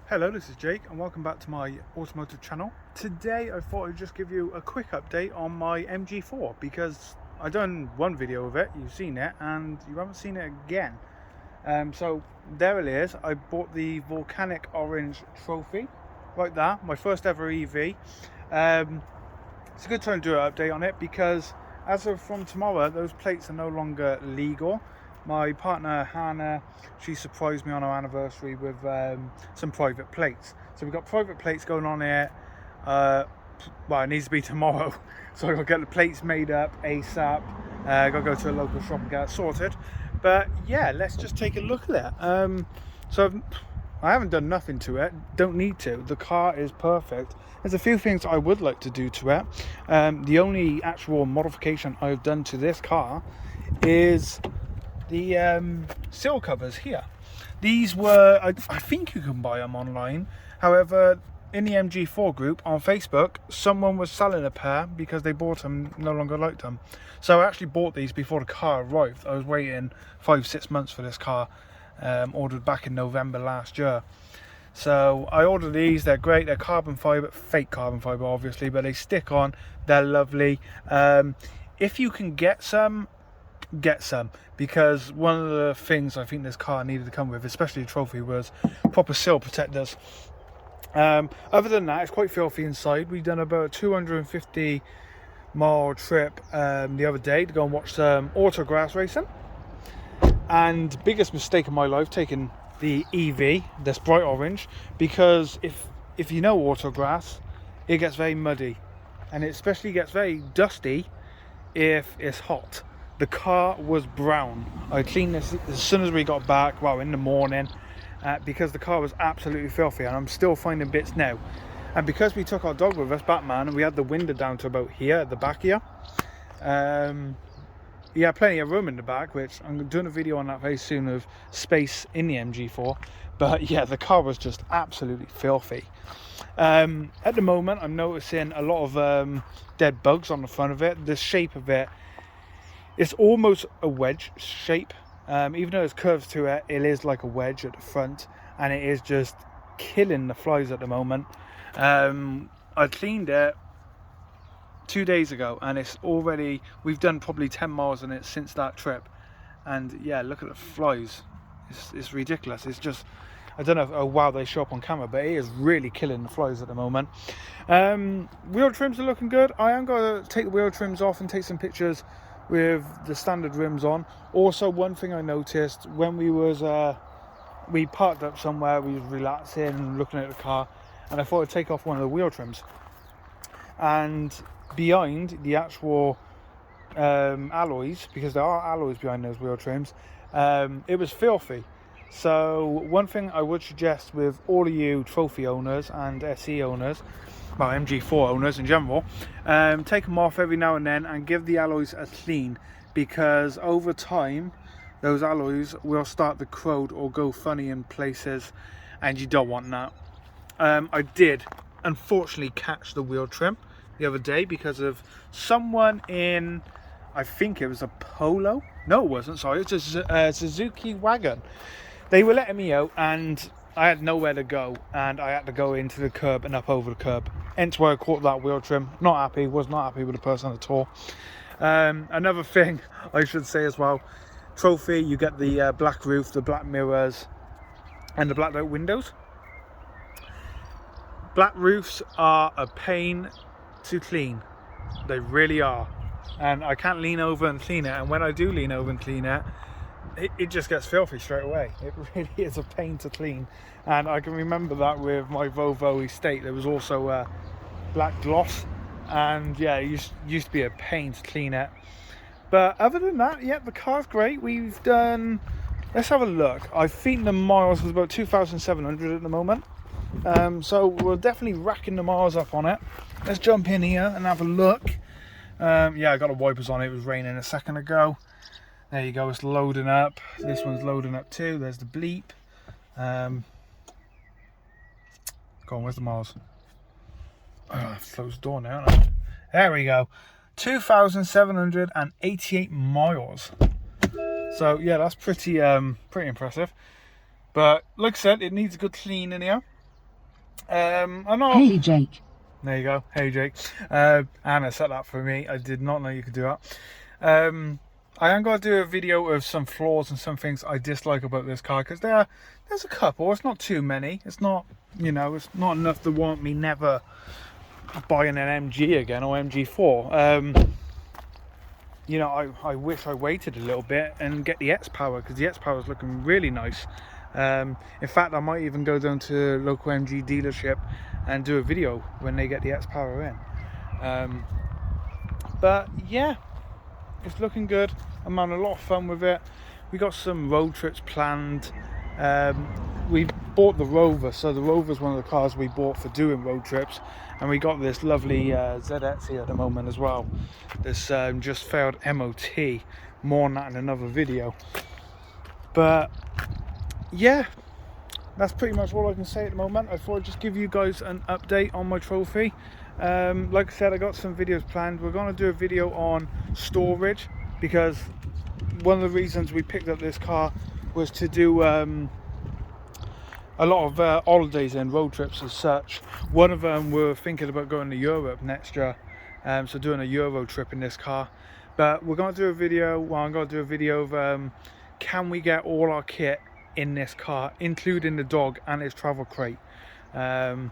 Hello, this is Jake and welcome back to my automotive channel. Today I thought I'd just give you a quick update on my MG4 because I've done one video of it, you've seen it, and you haven't seen it again. So there it is. I bought the volcanic orange trophy, like that, my first ever EV. It's a good time to do an update on it because as of from tomorrow, those plates are no longer legal. My partner Hannah, she surprised me on our anniversary with some private plates. So we've got private plates going on here. Well, it needs to be tomorrow, so I've got to get the plates made up ASAP. Got to go to a local shop and get it sorted. But yeah, let's just take a look at it. I haven't done nothing to it, don't need to. The car is perfect. There's a few things I would like to do to it. The only actual modification I've done to this car is the sill covers here. These were, I think you can buy them online. However, in the MG4 group on Facebook, someone was selling a pair because they bought them, no longer liked them. So I actually bought these before the car arrived. I was waiting 5-6 months for this car. Ordered back in November last year. So I ordered these. They're great. They're carbon fiber, fake carbon fiber obviously, but they stick on. They're lovely. If you can get some, because one of the things I think this car needed to come with, especially the trophy, was proper sill protectors. Other than that, it's quite filthy inside. We've done about a 250-mile trip the other day to go and watch some autograss racing. And biggest mistake of my life, taking the EV, this bright orange, because if you know autograss, it gets very muddy, and it especially gets very dusty if it's hot. The car was brown. I cleaned this as soon as we got back, well, in the morning, because the car was absolutely filthy, and I'm still finding bits now. And because we took our dog with us, Batman, and we had the window down to about here at the back here, yeah, plenty of room in the back, which I'm doing a video on that very soon of space in the MG4. But yeah, the car was just absolutely filthy. At the moment, I'm noticing a lot of dead bugs on the front of it. The shape of it, it's almost a wedge shape. Even though there's curves to it, it is like a wedge at the front, and it is just killing the flies at the moment. I cleaned it 2 days ago, and it's already, we've done probably 10 miles on it since that trip, and yeah, look at the flies. It's ridiculous. It's just, I don't know if, oh wow, they show up on camera, but it is really killing the flies at the moment. Wheel trims are looking good. I am going to take the wheel trims off and take some pictures with the standard rims on. Also, one thing I noticed when we parked up somewhere, we was relaxing and looking at the car, and I thought I'd take off one of the wheel trims, and behind the actual alloys, because there are alloys behind those wheel trims, it was filthy. So one thing I would suggest with all of you trophy owners and SE owners, well, MG4 owners in general, take them off every now and then and give the alloys a clean, because over time those alloys will start to corrode or go funny in places, and you don't want that. I did unfortunately catch the wheel trim the other day because of someone in, I think it was a Polo, no it wasn't, sorry, it was a Suzuki wagon. They were letting me out and I had nowhere to go, and I had to go into the curb and up over the curb, hence why I caught that wheel trim. Not happy, was not happy with the person at all. Another thing I should say as well, trophy, you get the black roof, the black mirrors, and the blacked out windows. Black roofs are a pain to clean, they really are, and I can't lean over and clean it, and when I do lean over and clean it, it just gets filthy straight away. It really is a pain to clean, and I can remember that with my Volvo Estate. There was also black gloss, and yeah, it used to be a pain to clean it. But other than that, yeah, the car's great. We've done, let's have a look, I think the miles was about 2,700 at the moment. So we're definitely racking the miles up on it. Let's jump in here and have a look. Yeah, I got the wipers on. It was raining a second ago. There you go, it's loading up. This one's loading up too. There's the bleep. Go on, where's the miles? Oh, I have to close the door now. There we go. 2,788 miles. So yeah, that's pretty impressive. But like I said, it needs a good clean in here. I know. Hey Jake. There you go. Hey Jake. Anna set that for me. I did not know you could do that. I am going to do a video of some flaws and some things I dislike about this car, because there's a couple. It's not too many. It's not, you know, it's not enough to warrant me never buying an MG again, or MG4. You know, I wish I waited a little bit and get the X Power, because the X Power is looking really nice. In fact, I might even go down to a local MG dealership and do a video when they get the X Power in. But yeah, it's looking good. I'm having a lot of fun with it. We got some road trips planned. We bought the Rover, so the Rover is one of the cars we bought for doing road trips, and we got this lovely ZX here at the moment as well. This just failed MOT. More on that in another video. But yeah, that's pretty much all I can say at the moment. I thought I'd just give you guys an update on my trophy. Like I said, I got some videos planned. We're going to do a video on storage, because one of the reasons we picked up this car was to do a lot of holidays and road trips as such. One of them, we're thinking about going to Europe next year, so doing a Euro trip in this car. But we're going to do a video, well, I'm going to do a video of can we get all our kit in this car, including the dog and his travel crate. I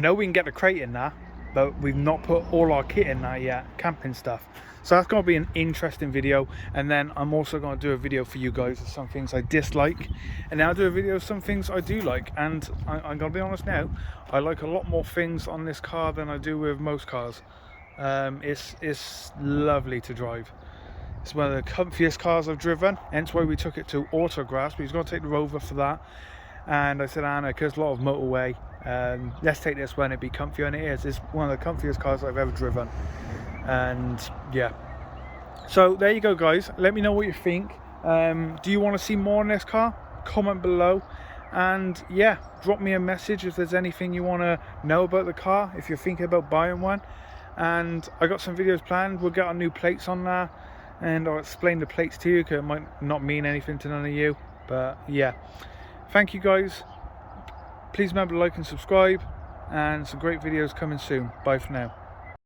know we can get the crate in there, but we've not put all our kit in there yet, camping stuff. So that's going to be an interesting video. And then I'm also going to do a video for you guys of some things I dislike, and then I'll do a video of some things I do like. And I'm going to be honest now, I like a lot more things on this car than I do with most cars. It's lovely to drive. It's one of the comfiest cars I've driven, hence why we took it to Autographs. We was going to take the Rover for that, and I said, Anna, because a lot of motorway, let's take this one, it'd be comfier, and it is. It's one of the comfiest cars I've ever driven. And yeah, so there you go guys, let me know what you think. Do you want to see more on this car? Comment below, and yeah, drop me a message if there's anything you want to know about the car, if you're thinking about buying one. And I got some videos planned. We'll get our new plates on there, and I'll explain the plates to you, because it might not mean anything to none of you. But yeah, thank you guys. Please remember to like and subscribe, and some great videos coming soon. Bye for now.